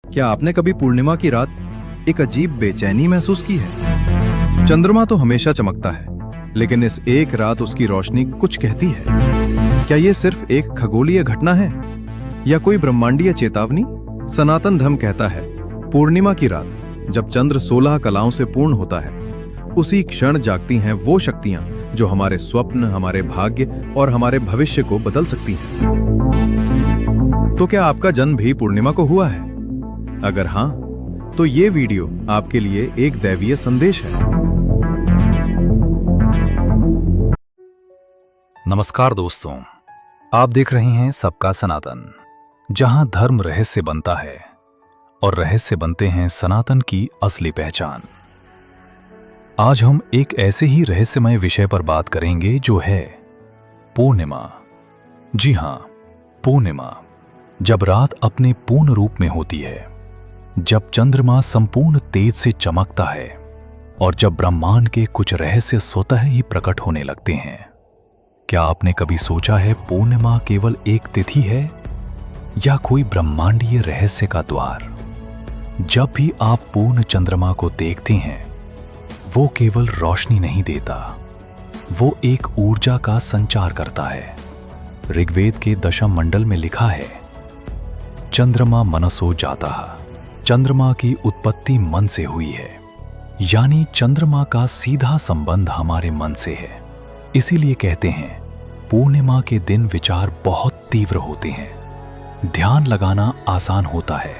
क्या आपने कभी पूर्णिमा की रात एक अजीब बेचैनी महसूस की है? चंद्रमा तो हमेशा चमकता है, लेकिन इस एक रात उसकी रोशनी कुछ कहती है। क्या ये सिर्फ एक खगोलीय घटना है या कोई ब्रह्मांडीय चेतावनी? सनातन धर्म कहता है पूर्णिमा की रात जब चंद्र 16 कलाओं से पूर्ण होता है, उसी क्षण जागती हैं वो शक्तियां जो हमारे स्वप्न, हमारे भाग्य और हमारे भविष्य को बदल सकती हैं। तो क्या आपका जन्म भी पूर्णिमा को हुआ है? अगर हां, तो ये वीडियो आपके लिए एक दैवीय संदेश है। नमस्कार दोस्तों, आप देख रहे हैं सबका सनातन, जहां धर्म रहस्य बनता है और रहस्य बनते हैं सनातन की असली पहचान। आज हम एक ऐसे ही रहस्यमय विषय पर बात करेंगे जो है पूर्णिमा। जी हां, पूर्णिमा, जब रात अपने पूर्ण रूप में होती है, जब चंद्रमा संपूर्ण तेज से चमकता है और जब ब्रह्मांड के कुछ रहस्य स्वतः ही प्रकट होने लगते हैं। क्या आपने कभी सोचा है पूर्णिमा केवल एक तिथि है या कोई ब्रह्मांडीय रहस्य का द्वार? जब भी आप पूर्ण चंद्रमा को देखते हैं, वो केवल रोशनी नहीं देता, वो एक ऊर्जा का संचार करता है। ऋग्वेद के दशम मंडल में लिखा है, चंद्रमा मनसो जाता। चंद्रमा की उत्पत्ति मन से हुई है, यानी चंद्रमा का सीधा संबंध हमारे मन से है। इसीलिए कहते हैं पूर्णिमा के दिन विचार बहुत तीव्र होते हैं, ध्यान लगाना आसान होता है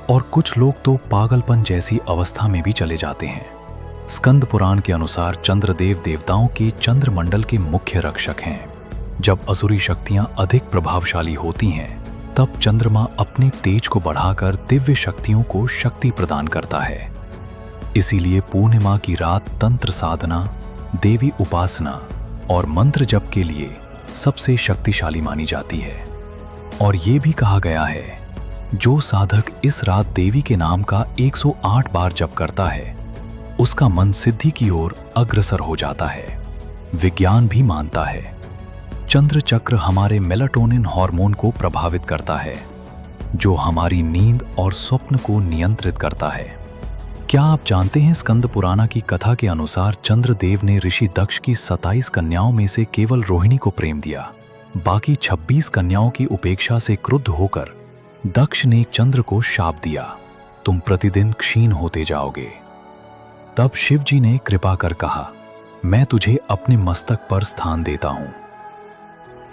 और कुछ लोग तो पागलपन जैसी अवस्था में भी चले जाते हैं। स्कंद पुराण के अनुसार चंद्रदेव देवताओं के चंद्रमंडल के मुख्य रक्षक हैं। जब असुरी शक्तियां अधिक प्रभावशाली होती हैं, तब चंद्रमा अपने तेज को बढ़ाकर दिव्य शक्तियों को शक्ति प्रदान करता है। इसीलिए पूर्णिमा की रात तंत्र साधना, देवी उपासना और मंत्र जप के लिए सबसे शक्तिशाली मानी जाती है। और ये भी कहा गया है, जो साधक इस रात देवी के नाम का 108 बार जप करता है, उसका मन सिद्धि की ओर अग्रसर हो जाता है। विज्ञान भी मानता है चंद्र चक्र हमारे मेलाटोनिन हार्मोन को प्रभावित करता है, जो हमारी नींद और स्वप्न को नियंत्रित करता है। क्या आप जानते हैं स्कंद पुराण की कथा के अनुसार चंद्रदेव ने ऋषि दक्ष की 27 कन्याओं में से केवल रोहिणी को प्रेम दिया। बाकी 26 कन्याओं की उपेक्षा से क्रुद्ध होकर दक्ष ने चंद्र को शाप दिया, तुम प्रतिदिन क्षीण होते जाओगे। तब शिव जी ने कृपा कर कहा, मैं तुझे अपने मस्तक पर स्थान देता हूं,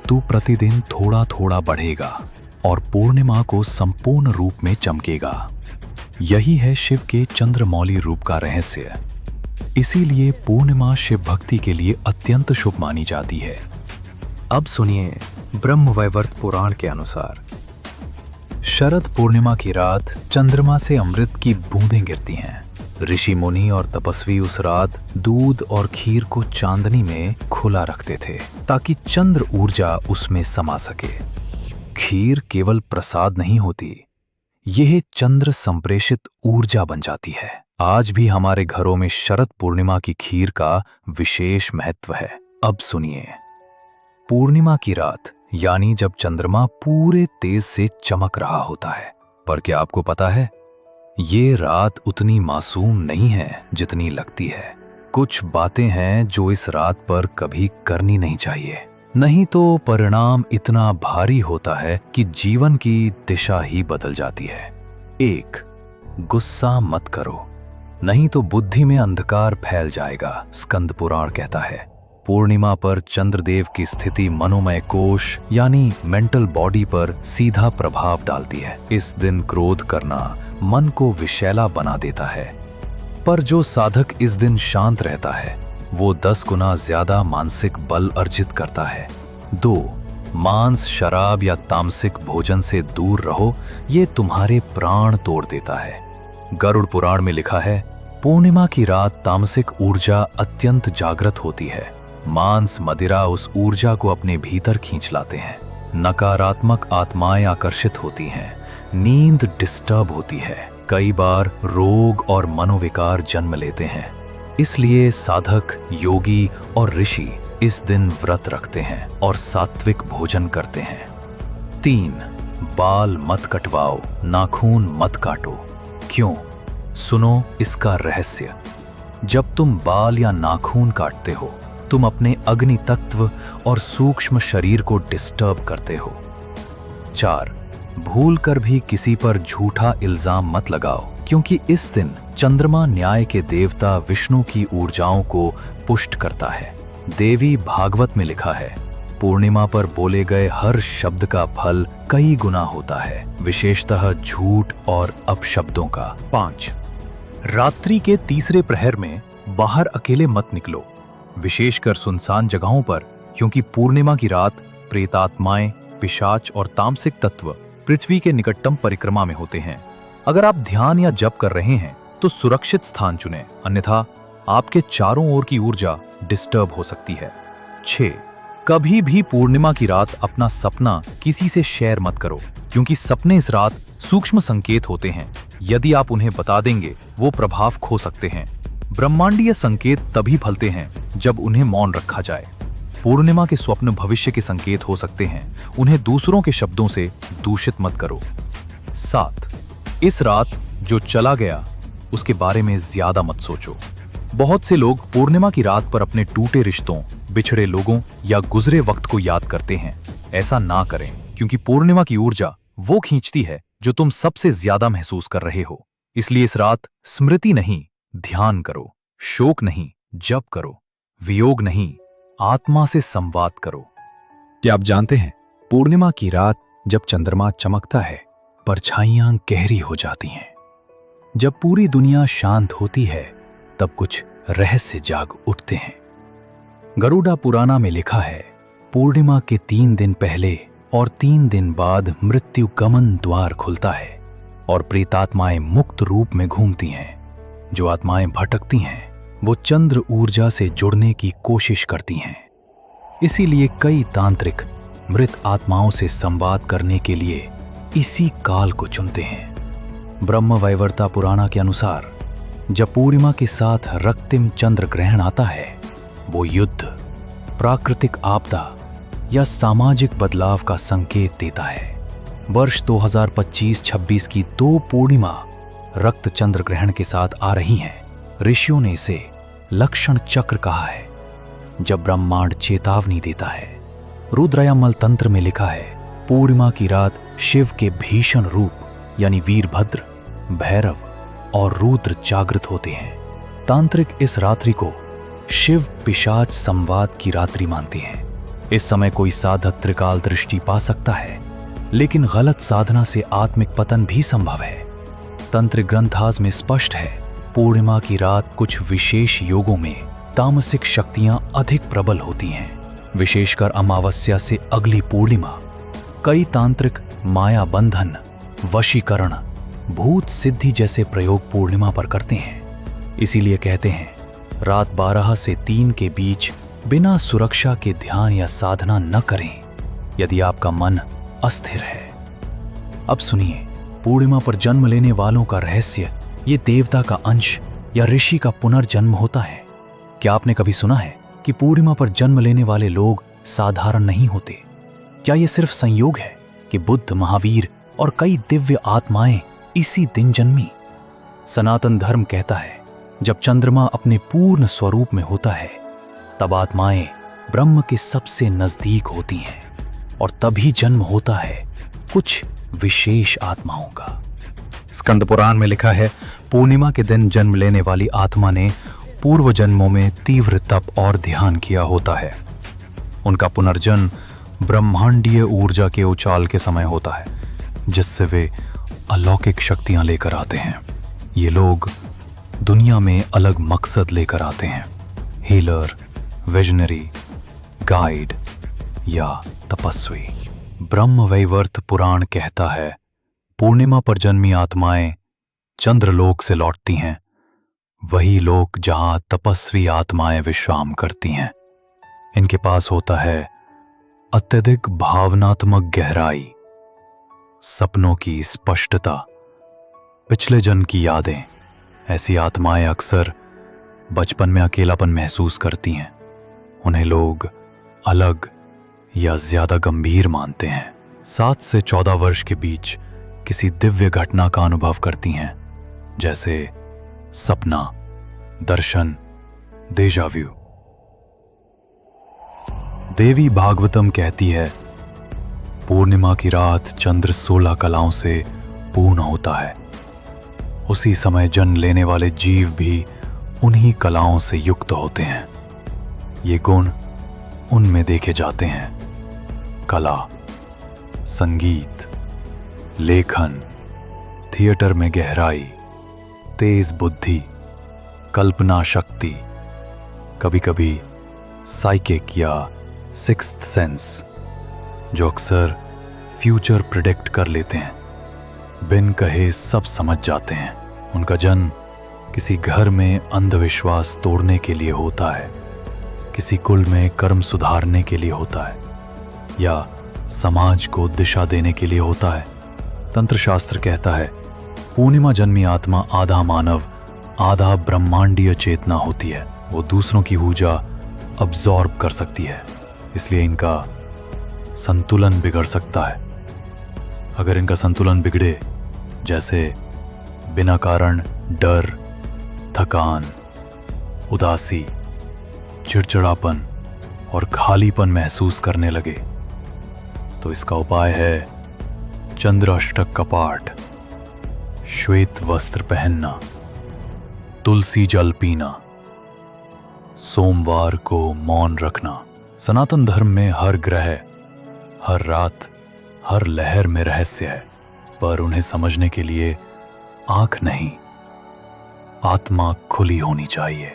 तू प्रतिदिन थोड़ा थोड़ा बढ़ेगा और पूर्णिमा को संपूर्ण रूप में चमकेगा। यही है शिव के चंद्रमौली रूप का रहस्य। इसीलिए पूर्णिमा शिव भक्ति के लिए अत्यंत शुभ मानी जाती है। अब सुनिए ब्रह्मवैवर्त पुराण के अनुसार, शरद पूर्णिमा की रात चंद्रमा से अमृत की बूंदें गिरती हैं। ऋषि मुनि और तपस्वी उस रात दूध और खीर को चांदनी में खुला रखते थे ताकि चंद्र ऊर्जा उसमें समा सके। खीर केवल प्रसाद नहीं होती, यह चंद्र संप्रेषित ऊर्जा बन जाती है। आज भी हमारे घरों में शरद पूर्णिमा की खीर का विशेष महत्व है। अब सुनिए, पूर्णिमा की रात यानी जब चंद्रमा पूरे तेज से चमक रहा होता है। पर क्या आपको पता है, ये रात उतनी मासूम नहीं है जितनी लगती है। कुछ बातें हैं जो इस रात पर कभी करनी नहीं चाहिए, नहीं तो परिणाम इतना भारी होता है कि जीवन की दिशा ही बदल जाती है। 1. गुस्सा मत करो, नहीं तो बुद्धि में अंधकार फैल जाएगा। स्कंद पुराण कहता है, पूर्णिमा पर चंद्रदेव की स्थिति मनोमय कोश यानी मेंटल बॉडी पर सीधा प्रभाव डालती है। इस दिन क्रोध करना मन को विषैला बना देता है, पर जो साधक इस दिन शांत रहता है, वो 10 गुना ज्यादा मानसिक बल अर्जित करता है। 2. मांस, शराब या तामसिक भोजन से दूर रहो, ये तुम्हारे प्राण तोड़ देता है। गरुड़ पुराण में लिखा है, पूर्णिमा की रात तामसिक ऊर्जा अत्यंत जागृत होती है। मांस, मदिरा उस ऊर्जा को अपने भीतर खींच लाते हैं। नकारात्मक आत्माएं आकर्षित होती हैं, नींद डिस्टर्ब होती है, कई बार रोग और मनोविकार जन्म लेते हैं। इसलिए साधक, योगी और ऋषि इस दिन व्रत रखते हैं और सात्विक भोजन करते हैं। 3. बाल मत कटवाओ, नाखून मत काटो। क्यों? सुनो इसका रहस्य। जब तुम बाल या नाखून काटते हो, तुम अपने अग्नि तत्व और सूक्ष्म शरीर को डिस्टर्ब करते हो। 4. भूल कर भी किसी पर झूठा इल्जाम मत लगाओ, क्योंकि इस दिन चंद्रमा न्याय के देवता विष्णु की ऊर्जाओं को पुष्ट करता है। देवी भागवत में लिखा है, पूर्णिमा पर बोले गए हर शब्द का फल कई गुना होता है, विशेषतः झूठ और अपशब्दों का। 5. रात्रि के तीसरे प्रहर में बाहर अकेले मत निकलो, विशेषकर सुनसान जगहों पर, क्योंकि पूर्णिमा की रात प्रेतात्माएं, पिशाच और तामसिक तत्व पृथ्वी के निकटतम परिक्रमा में होते हैं। अगर आप ध्यान या जप कर रहे हैं तो सुरक्षित स्थान चुनें, अन्यथा आपके चारों ओर की ऊर्जा डिस्टर्ब हो सकती है। 6. कभी भी पूर्णिमा की रात अपना सपना किसी से शेयर मत करो, क्योंकि सपने इस रात सूक्ष्म संकेत होते हैं। यदि आप उन्हें बता देंगे, वो प्रभाव खो सकते हैं। ब्रह्मांडीय संकेत तभी फलते हैं जब उन्हें मौन रखा जाए। पूर्णिमा के स्वप्न भविष्य के संकेत हो सकते हैं, उन्हें दूसरों के शब्दों से दूषित मत करो। 7. इस रात जो चला गया उसके बारे में ज्यादा मत सोचो। बहुत से लोग पूर्णिमा की रात पर अपने टूटे रिश्तों, बिछड़े लोगों या गुजरे वक्त को याद करते हैं। ऐसा ना करें, क्योंकि पूर्णिमा की ऊर्जा वो खींचती है जो तुम सबसे ज्यादा महसूस कर रहे हो। इसलिए इस रात स्मृति नहीं, ध्यान करो। शोक नहीं, जप करो। वियोग नहीं, आत्मा से संवाद करो। क्या आप जानते हैं, पूर्णिमा की रात जब चंद्रमा चमकता है, परछाइयां गहरी हो जाती हैं। जब पूरी दुनिया शांत होती है, तब कुछ रहस्य जाग उठते हैं। गरुड़ा पुराना में लिखा है, पूर्णिमा के 3 दिन पहले और 3 दिन बाद मृत्यु गमन द्वार खुलता है और प्रेतात्माएं मुक्त रूप में घूमती हैं। जो आत्माएं भटकती हैं, वो चंद्र ऊर्जा से जुड़ने की कोशिश करती हैं। इसीलिए कई तांत्रिक मृत आत्माओं से संवाद करने के लिए इसी काल को चुनते हैं। ब्रह्म वैवर्ता पुराणा के अनुसार जब पूर्णिमा के साथ रक्तिम चंद्र ग्रहण आता है, वो युद्ध, प्राकृतिक आपदा या सामाजिक बदलाव का संकेत देता है। वर्ष 2025-26 की 2 पूर्णिमा रक्त चंद्र ग्रहण के साथ आ रही हैं। ऋषियों ने इसे लक्षण चक्र कहा है, जब ब्रह्मांड चेतावनी देता है। रुद्रयामल तंत्र में लिखा है, पूर्णिमा की रात शिव के भीषण रूप यानी वीरभद्र, भैरव और रुद्र जागृत होते हैं। तांत्रिक इस रात्रि को शिव पिशाच संवाद की रात्रि मानते हैं। इस समय कोई साधक त्रिकाल दृष्टि पा सकता है, लेकिन गलत साधना से आत्मिक पतन भी संभव है। तंत्र ग्रंथास में स्पष्ट है, पूर्णिमा की रात कुछ विशेष योगों में तामसिक शक्तियां अधिक प्रबल होती हैं, विशेषकर अमावस्या से अगली पूर्णिमा। कई तांत्रिक माया बंधन, वशीकरण, भूत सिद्धि जैसे प्रयोग पूर्णिमा पर करते हैं। इसीलिए कहते हैं, रात 12 से 3 के बीच बिना सुरक्षा के ध्यान या साधना न करें, यदि आपका मन अस्थिर है। अब सुनिए, पूर्णिमा पर जन्म लेने वालों का रहस्य। ये देवता का अंश या ऋषि का पुनर्जन्म होता है। क्या आपने कभी सुना है कि पूर्णिमा पर जन्म लेने वाले लोग साधारण नहीं होते? क्या ये सिर्फ संयोग है कि बुद्ध, महावीर और कई दिव्य आत्माएं इसी दिन जन्मी? सनातन धर्म कहता है, जब चंद्रमा अपने पूर्ण स्वरूप में होता है, तब आत्माएं ब्रह्म के सबसे नजदीक होती हैं और तभी जन्म होता है कुछ विशेष आत्माओं का। स्कंद पुराण में लिखा है, पूर्णिमा के दिन जन्म लेने वाली आत्मा ने पूर्व जन्मों में तीव्र तप और ध्यान किया होता है। उनका पुनर्जन्म ब्रह्मांडीय ऊर्जा के उछाल के समय होता है, जिससे वे अलौकिक शक्तियां लेकर आते हैं। ये लोग दुनिया में अलग मकसद लेकर आते हैं, हीलर, विजनरी, गाइड या तपस्वी। ब्रह्म वैवर्त पुराण कहता है, पूर्णिमा पर जन्मी आत्माएं चंद्रलोक से लौटती हैं, वही लोक जहां तपस्वी आत्माएं विश्राम करती हैं। इनके पास होता है अत्यधिक भावनात्मक गहराई, सपनों की स्पष्टता, पिछले जन्म की यादें। ऐसी आत्माएं अक्सर बचपन में अकेलापन महसूस करती हैं। उन्हें लोग अलग या ज्यादा गंभीर मानते हैं। 7 से 14 वर्ष के बीच किसी दिव्य घटना का अनुभव करती हैं, जैसे सपना, दर्शन, देजाव्यू। देवी भागवतम कहती है, पूर्णिमा की रात चंद्र 16 कलाओं से पूर्ण होता है। उसी समय जन्म लेने वाले जीव भी उन्हीं कलाओं से युक्त होते हैं। ये गुण उनमें देखे जाते हैं: कला, संगीत, लेखन, थिएटर में गहराई, तेज बुद्धि, कल्पना शक्ति, कभी कभी साइकिक या सिक्स्थ सेंस, जो अक्सर फ्यूचर प्रिडिक्ट कर लेते हैं, बिन कहे सब समझ जाते हैं। उनका जन्म किसी घर में अंधविश्वास तोड़ने के लिए होता है, किसी कुल में कर्म सुधारने के लिए होता है, या समाज को दिशा देने के लिए होता है। तंत्र शास्त्र कहता है, पूर्णिमा जन्मी आत्मा आधा मानव, आधा ब्रह्मांडीय चेतना होती है। वो दूसरों की ऊर्जा अब्जॉर्ब कर सकती है, इसलिए इनका संतुलन बिगड़ सकता है। अगर इनका संतुलन बिगड़े, जैसे बिना कारण डर, थकान, उदासी, चिड़चिड़ापन और खालीपन महसूस करने लगे, तो इसका उपाय है चंद्र अष्टक का पाठ, श्वेत वस्त्र पहनना, तुलसी जल पीना, सोमवार को मौन रखना। सनातन धर्म में हर ग्रह, हर रात, हर लहर में रहस्य है, पर उन्हें समझने के लिए आंख नहीं, आत्मा खुली होनी चाहिए।